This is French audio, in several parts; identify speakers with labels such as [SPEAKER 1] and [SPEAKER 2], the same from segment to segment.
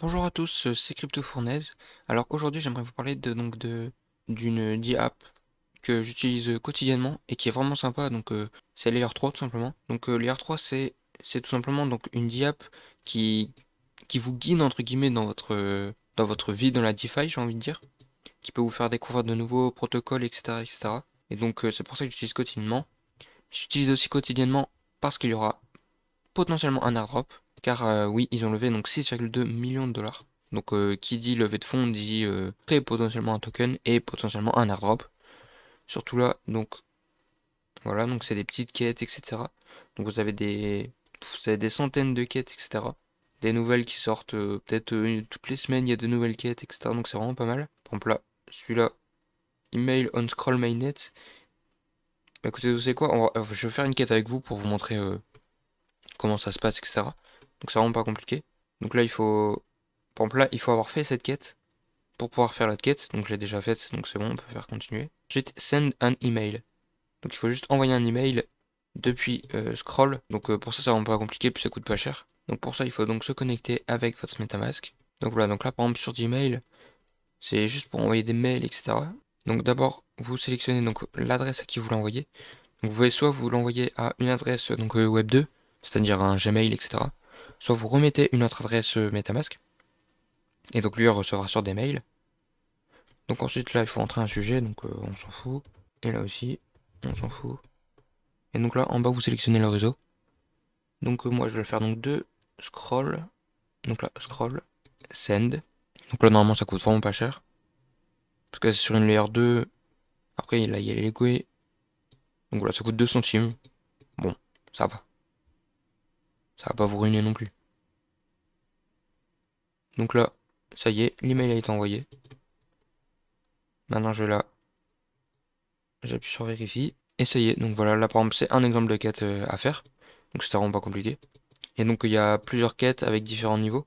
[SPEAKER 1] Bonjour à tous, c'est Crypto Fournaise. Alors aujourd'hui j'aimerais vous parler d'une DApp que j'utilise quotidiennement et qui est vraiment sympa. C'est Layer 3 tout simplement. Layer 3 c'est tout simplement donc une DApp qui qui vous guide entre guillemets dans votre vie dans la DeFi, j'ai envie de dire, qui peut vous faire découvrir de nouveaux protocoles, etc., etc. C'est pour ça que j'utilise quotidiennement. J'utilise aussi quotidiennement parce qu'il y aura potentiellement un airdrop, car oui, ils ont levé donc 6,2 millions de dollars. Qui dit levée de fonds dit très potentiellement un token et potentiellement un airdrop. Surtout là, donc voilà, donc c'est des petites quêtes, etc. Donc vous avez des centaines de quêtes, etc. Des nouvelles qui sortent peut-être toutes les semaines, il y a de nouvelles quêtes, etc. Donc c'est vraiment pas mal. Par exemple là, celui-là, email on scroll mainnet. Bah, écoutez, vous savez quoi, je vais faire une quête avec vous pour vous montrer comment ça se passe, etc. Donc c'est vraiment pas compliqué. Donc là, il faut, par exemple là, il faut avoir fait cette quête pour pouvoir faire l'autre quête. Donc je l'ai déjà faite, donc c'est bon, on peut faire continuer. Ensuite, send an email. Donc il faut juste envoyer un email depuis Scroll. Pour ça, c'est vraiment pas compliqué, puis ça coûte pas cher. Donc pour ça, il faut donc se connecter avec votre MetaMask. Donc voilà, donc là par exemple sur Gmail, c'est juste pour envoyer des mails, etc. Donc d'abord, vous sélectionnez donc l'adresse à qui vous l'envoyez. Donc vous pouvez soit vous l'envoyer à une adresse Web 2, c'est-à-dire un Gmail, etc. Soit vous remettez une autre adresse MetaMask, et donc lui il recevra sur des mails. Donc ensuite là il faut entrer un sujet, on s'en fout. Et là aussi, on s'en fout. Et donc là en bas vous sélectionnez le réseau. Moi je vais le faire donc de scroll. Donc là scroll, send. Donc là normalement ça coûte vraiment pas cher. Parce que c'est sur une layer 2. Après là il y a les GUI. Donc voilà ça coûte 2 centimes. Bon, ça va. Ça va pas vous ruiner non plus. Donc là, ça y est, l'email a été envoyé. Maintenant je vais là, j'appuie sur vérifie. Et ça y est, donc voilà, là par exemple c'est un exemple de quête à faire. Donc c'était vraiment pas compliqué. Et donc il y a plusieurs quêtes avec différents niveaux.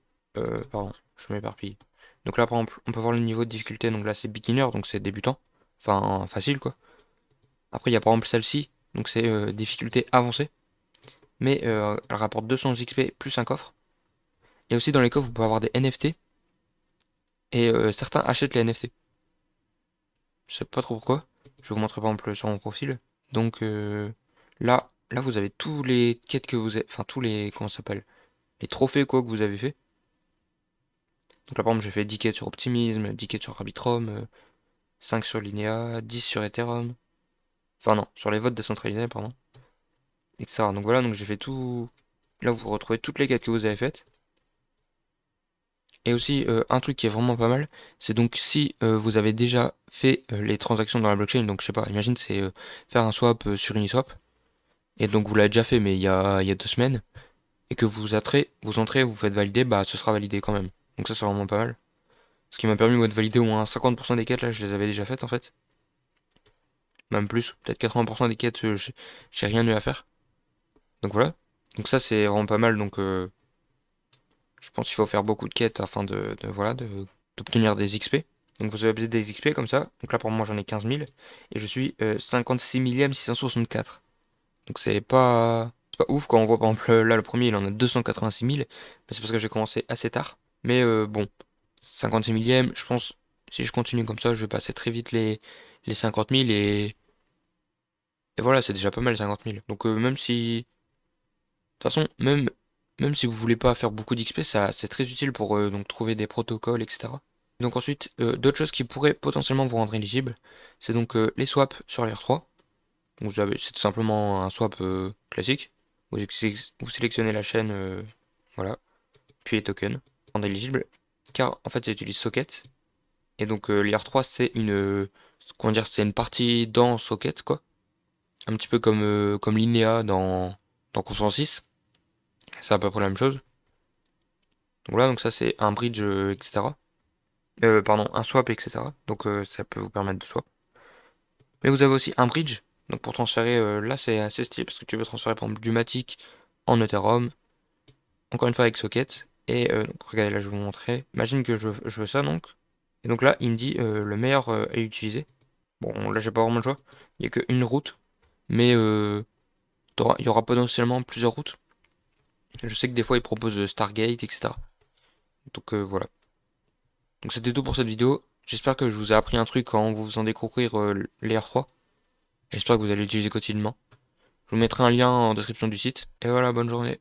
[SPEAKER 1] Pardon, je m'éparpille. Donc là par exemple, on peut voir le niveau de difficulté. Donc là c'est beginner, donc c'est débutant. Enfin facile quoi. Après il y a par exemple celle-ci, donc c'est difficulté avancée. Mais elle rapporte 200 XP plus un coffre. Et aussi dans les coffres vous pouvez avoir des NFT. Et certains achètent les NFT. Je sais pas trop pourquoi. Je vais vous montrer par exemple sur mon profil. Donc là vous avez tous les quêtes que vous avez, enfin tous les, comment ça s'appelle, les trophées quoi que vous avez fait. Donc là par exemple j'ai fait 10 quêtes sur Optimism, 10 quêtes sur Arbitrum, 5 sur Linea, 10 sur Ethereum. Enfin non, sur les votes décentralisés pardon, etc. Donc voilà, donc j'ai fait tout. Là vous retrouvez toutes les quêtes que vous avez faites. Et aussi un truc qui est vraiment pas mal, c'est donc si vous avez déjà fait les transactions dans la blockchain, donc je sais pas, imagine c'est faire un swap sur Uniswap. Et donc vous l'avez déjà fait, mais il y a 2 semaines, et que vous entrez, vous faites valider, bah ce sera validé quand même. Donc ça c'est vraiment pas mal. Ce qui m'a permis moi de valider au moins 50% des quêtes, là je les avais déjà faites en fait. Même plus, peut-être 80% des quêtes, j'ai rien eu à faire. Donc voilà. Donc ça c'est vraiment pas mal, je pense qu'il faut faire beaucoup de quêtes afin d'obtenir des XP. Donc vous avez des XP comme ça. Donc là pour moi j'en ai 15 000, et je suis 56 millième 664. Donc c'est pas ouf quand on voit par exemple là le premier il en a 286 000, mais c'est parce que j'ai commencé assez tard. Mais bon, 56 millième, je pense si je continue comme ça, je vais passer très vite les 50 000 et voilà, c'est déjà pas mal 50 000. Même si, de toute façon, même si vous voulez pas faire beaucoup d'XP, ça c'est très utile pour donc trouver des protocoles, etc. Donc ensuite, d'autres choses qui pourraient potentiellement vous rendre éligible, c'est donc les swaps sur layer 3. C'est tout simplement un swap classique. Vous sélectionnez la chaîne, voilà, puis les tokens, rendre éligible, car en fait ça utilise Socket. Et donc layer 3 c'est comment dire, c'est une partie dans Socket quoi. Un petit peu comme Linea dans Consensus. C'est à peu près la même chose. Donc voilà, donc ça c'est un bridge, etc. Pardon, un swap, etc. Ça peut vous permettre de swap. Mais vous avez aussi un bridge. Donc pour transférer, là c'est assez stylé parce que tu veux transférer par exemple du Matic en Ethereum, encore une fois avec Socket. Et donc regardez là je vais vous montrer. Imagine que je veux ça donc. Et donc là il me dit le meilleur à utiliser. Bon là j'ai pas vraiment le choix. Il n'y a qu'une route. Mais il y aura potentiellement plusieurs routes. Je sais que des fois ils proposent Stargate, etc. Donc voilà. Donc c'était tout pour cette vidéo. J'espère que je vous ai appris un truc en vous faisant découvrir Layer 3. J'espère que vous allez l'utiliser quotidiennement. Je vous mettrai un lien en description du site. Et voilà, bonne journée.